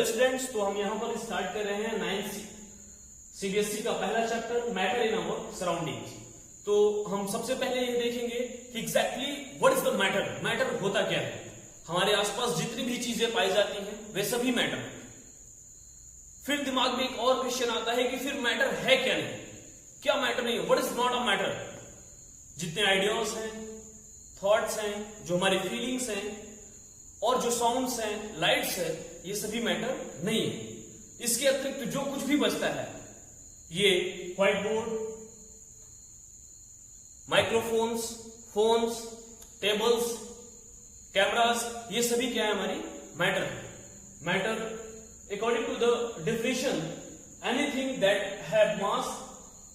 Students, तो हम यहाँ पर स्टार्ट कर रहे हैं 9th सीबीएसई का पहला chapter matter in our surroundings. तो हम सबसे पहले ये देखेंगे कि exactly what is the matter. Matter होता क्या है। हमारे आसपास जितनी भी चीजें पाई जाती हैं वे सभी मैटर हैं। फिर दिमाग में एक और क्वेश्चन आता है कि फिर मैटर है क्या नहीं, क्या मैटर नहीं है, what is not a matter. जितने आइडियाज हैं, थॉट्स हैं, जो हमारी फीलिंग्स हैं और जो साउंड्स हैं, लाइट्स है, ये सभी मैटर नहीं है। इसके अतिरिक्त जो कुछ भी बचता है, ये white board, microphones, phones, tables, cameras, ये सभी क्या है, हमारी मैटर है। Matter according to the definition, anything that have mass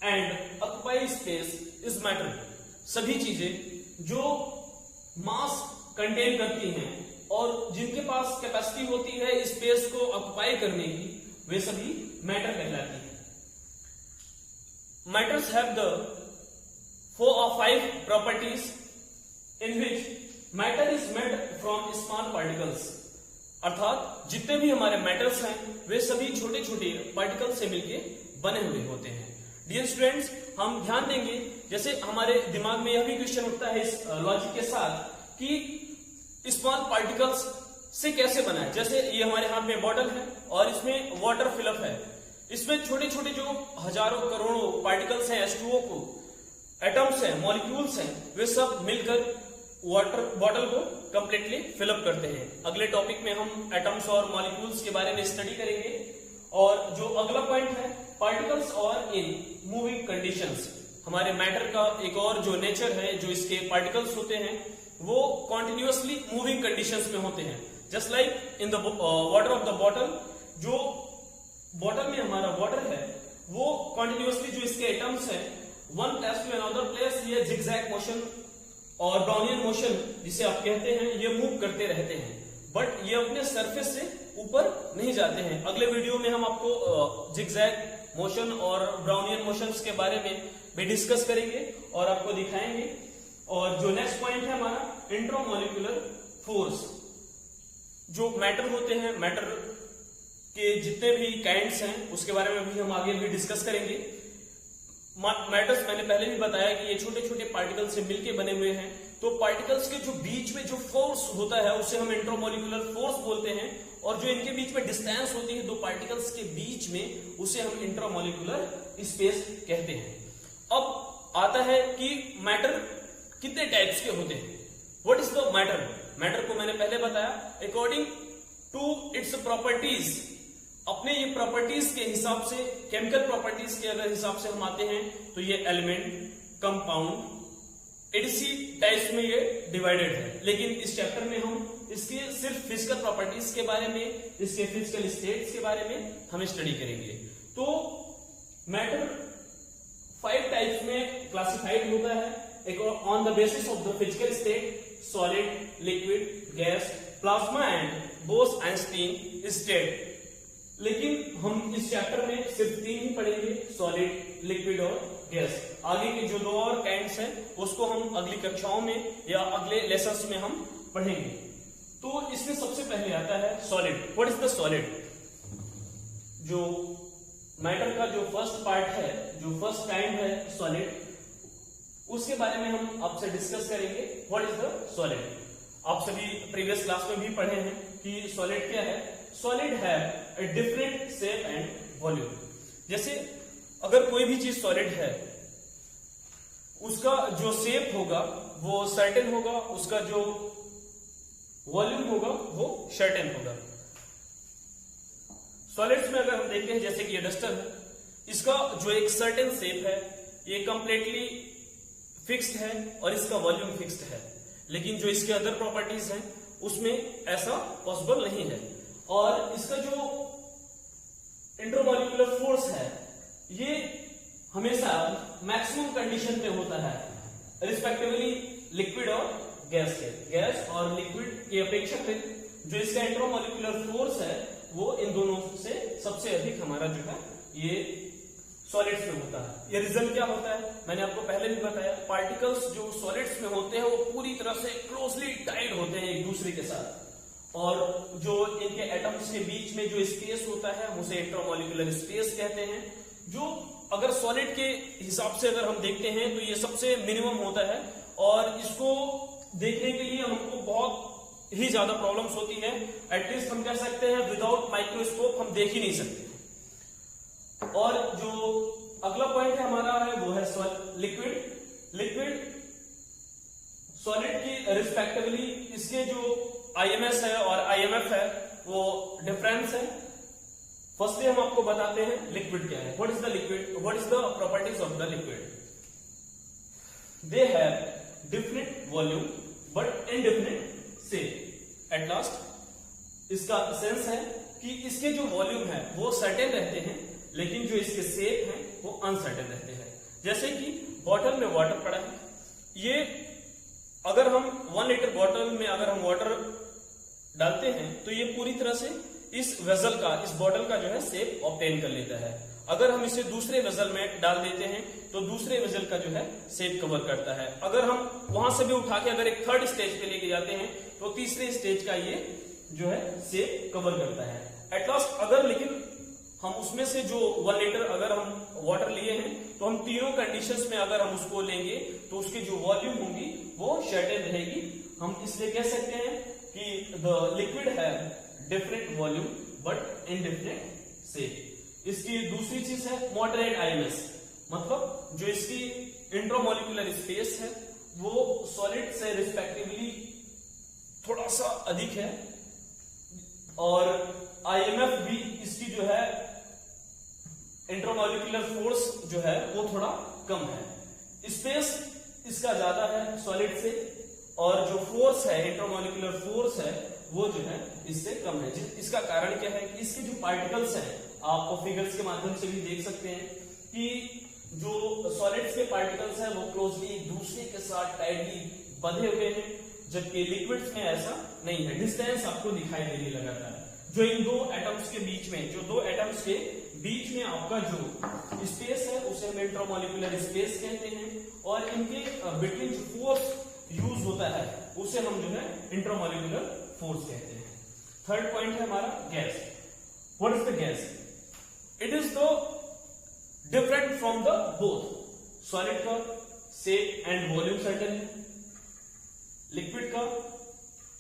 and occupy space is matter. सभी चीजें जो मास कंटेन करती हैं और जिनके पास कैपेसिटी होती है स्पेस को ऑक्युपाई करने की, वे सभी मैटर कहलाती है। Matters have the 4 or 5 properties in which matter is made from small particles। अर्थात जितने भी हमारे मैटर्स हैं वे सभी छोटे छोटे पार्टिकल से मिलके बने हुए होते हैं। डियर स्टूडेंट्स, हम ध्यान देंगे, जैसे हमारे दिमाग में यह भी क्वेश्चन उठता है इस लॉजिक के साथ कि स्मॉल पार्टिकल्स से कैसे बना है। जैसे ये हमारे हाथ में बॉटल है और इसमें वाटर फिलअप है, इसमें छोटे छोटे जो हजारों करोड़ों पार्टिकल्स हैं, H2O को, एटम्स हैं, मॉलिक्यूल्स हैं, वे सब मिलकर वाटर बॉटल को कंप्लीटली फिलअप करते हैं। अगले टॉपिक में हम एटम्स और मॉलिक्यूल्स के बारे में स्टडी करेंगे। और जो अगला पॉइंट है, पार्टिकल्स और इन मूविंग कंडीशंस। हमारे मैटर का एक और जो नेचर है, जो इसके पार्टिकल्स होते हैं वो कॉन्टिन्यूअसली मूविंग कंडीशंस में होते हैं। Just like in the water of the bottle, जो बॉटल में हमारा वाटर है वो कॉन्टिन्यूअसली जो इसके एटम्स हैं, one place to another place, ये जिगजैग मोशन और ब्राउनियन मोशन जिसे आप कहते हैं, ये मूव करते रहते हैं, बट ये अपने सरफेस से ऊपर नहीं जाते हैं। अगले वीडियो में हम आपको जिगजैग मोशन और ब्राउनियन मोशंस के बारे में भी डिस्कस करेंगे और आपको दिखाएंगे। और जो नेक्स्ट पॉइंट है हमारा, इंट्रामोलिकुलर फोर्स। जो मैटर होते हैं, मैटर के जितने भी काइंड्स हैं उसके बारे में भी हम आगे भी डिस्कस करेंगे। मैटर्स मैंने पहले भी बताया कि ये छोटे छोटे पार्टिकल से मिलके बने हुए हैं। तो पार्टिकल्स के जो बीच में जो फोर्स होता है उसे हम इंट्रामोलिकुलर फोर्स बोलते हैं, और जो इनके बीच में डिस्टेंस होती है दो पार्टिकल्स के बीच में, उसे हम इंट्रामोलिकुलर स्पेस कहते हैं। अब आता है कि मैटर कितने टाइप्स के होते हैं। What is the matter. Matter को मैंने पहले बताया, अकॉर्डिंग टू इट्स प्रॉपर्टीज, अपने ये प्रॉपर्टीज के हिसाब से, केमिकल प्रॉपर्टीज के अगर हिसाब से हम आते हैं तो ये एलिमेंट, कंपाउंड, एडीसी टाइप्स में ये डिवाइडेड है। लेकिन इस चैप्टर में हम इसके सिर्फ फिजिकल प्रॉपर्टीज के बारे में, इसके फिजिकल स्टेट्स के बारे में हम स्टडी करेंगे। तो मैटर 5 टाइप्स में क्लासिफाइड होता है on the basis of the physical state, solid, liquid, gas, plasma and Bose-Einstein state. लेकिन हम इस चैप्टर में सिर्फ 3 ही पढ़ेंगे, सॉलिड, लिक्विड और गैस। आगे के जो 2 और काइंड्स हैं उसको हम अगली कक्षाओं में या अगले लेसन्स में हम पढ़ेंगे। तो इसमें सबसे पहले आता है solid. What is the solid. जो मैटर का जो फर्स्ट पार्ट है, जो फर्स्ट काइंड है सॉलिड, उसके बारे में हम आपसे डिस्कस करेंगे। What is the solid. आप सभी प्रीवियस क्लास में भी पढ़े हैं कि सॉलिड क्या है। सॉलिड है a different shape and volume। जैसे अगर कोई भी चीज सॉलिड है, उसका जो शेप होगा वो सर्टेन होगा, उसका जो वॉल्यूम होगा वो सर्टेन होगा। सॉलिड्स में अगर हम देखते हैं, जैसे कि ये डस्टर है, इसका जो एक सर्टेन शेप है ये कंप्लीटली फिक्स्ड है और इसका वॉल्यूम फिक्स्ड है। लेकिन जो इसके अदर प्रॉपर्टीज हैं उसमें ऐसा पॉसिबल नहीं है। और इसका जो इंट्रामोलिकुलर फोर्स है ये हमेशा मैक्सिमम कंडीशन पे होता है, रिस्पेक्टिवली लिक्विड और गैस के। गैस और लिक्विड की अपेक्षाकृत जो इसका इंट्रामोलिकुलर फोर्स है वो इन दोनों से सबसे अधिक हमारा जो है ये सॉलिड्स में होता है। ये रीजन क्या होता है, मैंने आपको पहले भी बताया, पार्टिकल्स जो सॉलिड्स में होते हैं वो पूरी तरह से क्लोजली टाइड होते हैं एक दूसरे के साथ, और जो इनके एटम्स के बीच में जो स्पेस होता है उसे इंट्रामॉलिक्यूलर स्पेस कहते हैं, जो अगर सॉलिड के हिसाब से अगर हम देखते हैं तो ये सबसे मिनिमम होता है, और इसको देखने के लिए हमको बहुत ही ज्यादा प्रॉब्लम्स होती है। एटलीस्ट हम कह सकते हैं विदाउट माइक्रोस्कोप हम देख ही नहीं सकते। और जो अगला पॉइंट है हमारा है वो है लिक्विड सॉलिड की रिस्पेक्टिवली इसके जो आईएमएस है और आईएमएफ है वो डिफरेंस है। फर्स्टली हम आपको बताते हैं लिक्विड क्या है, what is the liquid, what is the properties of the liquid. They have different volume but indifferent shape. At last इसका सेंस है कि इसके जो वॉल्यूम है वो सर्टेन रहते हैं, लेकिन जो इसके शेप हैं वो अनसर्टेन रहते हैं। जैसे कि बॉटल में वाटर पड़ा है, ये अगर हम 1 लीटर बॉटल में अगर हम वाटर डालते हैं तो ये पूरी तरह से इस वेसल का, इस बॉटल का जो है शेप ऑब्टेन कर लेता है। अगर हम इसे दूसरे वेसल में डाल देते हैं तो दूसरे वेसल का जो है शेप कवर करता है। अगर हम वहां से भी उठा के अगर एक थर्ड स्टेज पे लेके जाते हैं तो तीसरे स्टेज का ये जो है शेप कवर करता है। एट लास्ट अगर लेकिन हम उसमें से जो 1 लीटर अगर हम वाटर लिए हैं तो हम तीनों कंडीशंस में अगर हम उसको लेंगे तो उसकी जो वॉल्यूम होगी वो सर्टेन रहेगी। हम इसलिए कह सकते हैं कि द लिक्विड है different volume but indifferent shape. इसकी दूसरी चीज है मॉडरेट आईएमएस, मतलब जो इसकी इंट्रामॉलिक्यूलर स्पेस है वो सॉलिड से रिस्पेक्टिवली थोड़ा सा अधिक है, और आईएमएफ भी इसकी जो है इंट्रामॉलिक्यूलर फोर्स जो है वो थोड़ा कम है। स्पेस इसका ज्यादा है सॉलिड से, और जो फोर्स है इंट्रामॉलिक्यूलर फोर्स है वो जो है इससे कम है। इसका कारण क्या है कि इसके जो पार्टिकल्स हैं, आप फिगर्स के माध्यम से भी देख सकते हैं कि जो सॉलिड्स के पार्टिकल्स हैं वो क्लोजली एक दूसरे के साथ टाइटली बंधे हुए हैं, जबकि लिक्विड्स में ऐसा नहीं है। डिस्टेंस आपको दिखाई देने लगातार जो इन दो एटम्स के बीच में, जो दो एटम्स के बीच में आपका जो स्पेस है उसे हम इंट्रामॉलिक्यूलर स्पेस कहते हैं, और इनके बिटवीन जो फोर्स यूज होता है उसे हम जो है इंट्रामॉलिक्यूलर फोर्स कहते हैं। थर्ड पॉइंट है हमारा gas. What is the gas? It is the different from the both. Solid का शेप एंड वॉल्यूम सर्टेन है, लिक्विड का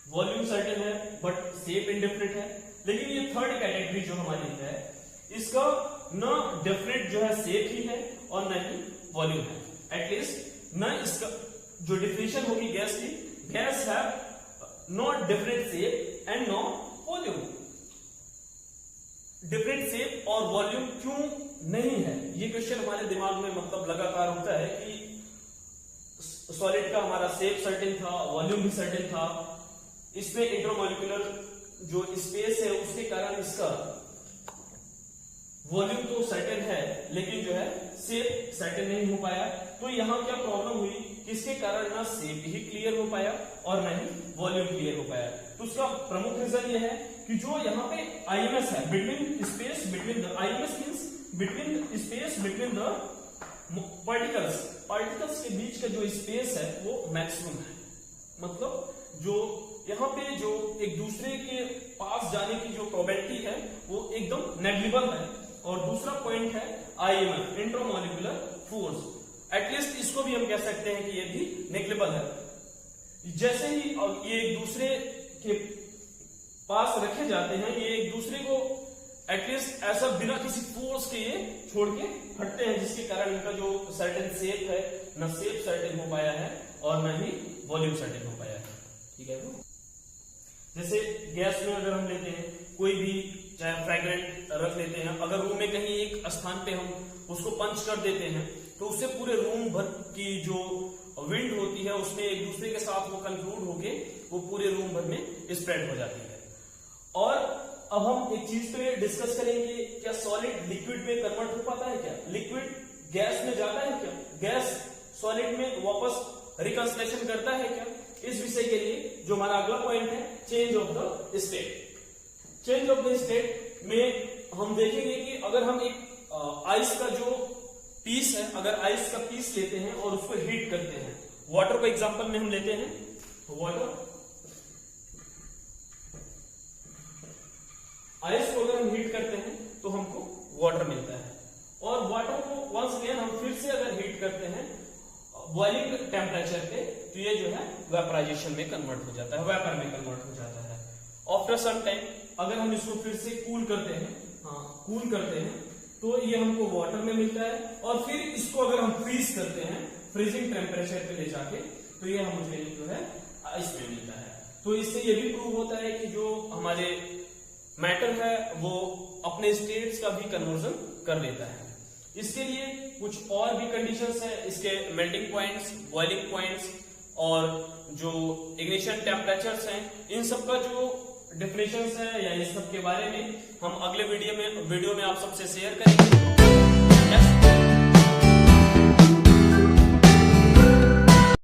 वॉल्यूम सर्टेन है बट शेप इनडिफरेंट है। लेकिन ये थर्ड कैटेगरी जो हमारी है इसका न डिफरेंट जो है शेप ही है और न ही वॉल्यूम है। एटलीस्ट न इसका जो डिफिनेशन होगी गैस की, गैस है not different shape and no volume. Different shape और वॉल्यूम क्यों नहीं है, ये क्वेश्चन हमारे दिमाग में मतलब लगातार होता है कि सॉलिड का हमारा शेप सर्टेन था, वॉल्यूम भी सर्टेन था, इसमें इंट्रामॉलिक्यूलर जो स्पेस है उसके कारण इसका वॉल्यूम तो सर्टेन है लेकिन जो है शेप सर्टेन नहीं हो पाया। तो यहां क्या प्रॉब्लम हुई कि इसके कारण ना शेप ही क्लियर हो पाया और ना ही वॉल्यूम क्लियर हो पाया। तो उसका प्रमुख रीजन ये है कि जो यहाँ पे आईएमएस है between space between the IMS means between space between the particles के बीच का जो स्पेस है वो मैक्सिमम है। मतलब जो यहाँ पे जो एक दूसरे के पास जाने की जो प्रोबेबिलिटी है वो एकदम नेग्लिजिबल है। और दूसरा पॉइंट है आईएमएफ, इंट्रामॉलिक्यूलर फोर्स। एटलीस्ट इसको भी हम कह सकते हैं कि ये भी नेग्लिजिबल है। जैसे ही ये एक दूसरे के पास रखे जाते हैं, ये एक दूसरे को एटलीस्ट ऐसा बिना किसी फोर्स के ये छोड़ के हटते हैं, जिसके कारण इनका जो सर्टेन शेप है न शेप सर्टेन हो पाया है और न ही वॉल्यूम सर्टेन हो पाया है। ठीक है। जैसे गैस में अगर हम लेते हैं कोई भी चाहे फ्रेग्रेंट रख लेते हैं, अगर रूम में कहीं एक स्थान पे हम उसको पंच कर देते हैं तो उससे पूरे रूम भर की जो विंड होती है उसमें एक दूसरे के साथ वो कंक्लूड होके वो पूरे रूम भर में स्प्रेड हो जाती है। और अब हम एक चीज पे डिस्कस करेंगे, क्या सॉलिड लिक्विड में कन्वर्ट हो पाता है? क्या लिक्विड गैस में जाता है? क्या गैस सॉलिड में वापस रिकंस्ट्रक्शन करता है? क्या इस विषय के लिए जो हमारा अगला पॉइंट है change of the state. Change of the state में हम देखेंगे कि अगर हम एक आइस का जो पीस है, अगर आइस का पीस लेते हैं और उसको हीट करते हैं, वाटर को एग्जांपल में हम लेते हैं, वाटर, आइस को अगर हम हीट करते हैं तो हमको वाटर मिलता है, और वाटर को वंस अगेन हम फिर से अगर हीट करते हैं बॉइलिंग टेम्परेचर पे, तो ये जो है वेपराइजेशन में कन्वर्ट हो जाता है, वेपर में कन्वर्ट हो जाता है। आफ्टर सम टाइम अगर हम इसको फिर से कूल करते हैं, कूल करते हैं, तो ये हमको वाटर में मिलता है, और फिर इसको अगर हम फ्रीज करते हैं फ्रीजिंग टेम्परेचर पे ले जाके, तो ये मुझे जो है आइस में मिलता है। तो इससे ये भी प्रूव होता है कि जो हमारे मैटर है वो अपने स्टेट्स का भी कन्वर्जन कर लेता है। इसके लिए कुछ और भी कंडीशंस है, इसके मेल्टिंग पॉइंट्स, बॉइलिंग पॉइंट्स और जो इग्निशन टेम्परेचर्स हैं, इन सब का जो डेफिनेशंस है या इन सब के बारे में हम अगले वीडियो में आप सबसे शेयर करेंगे।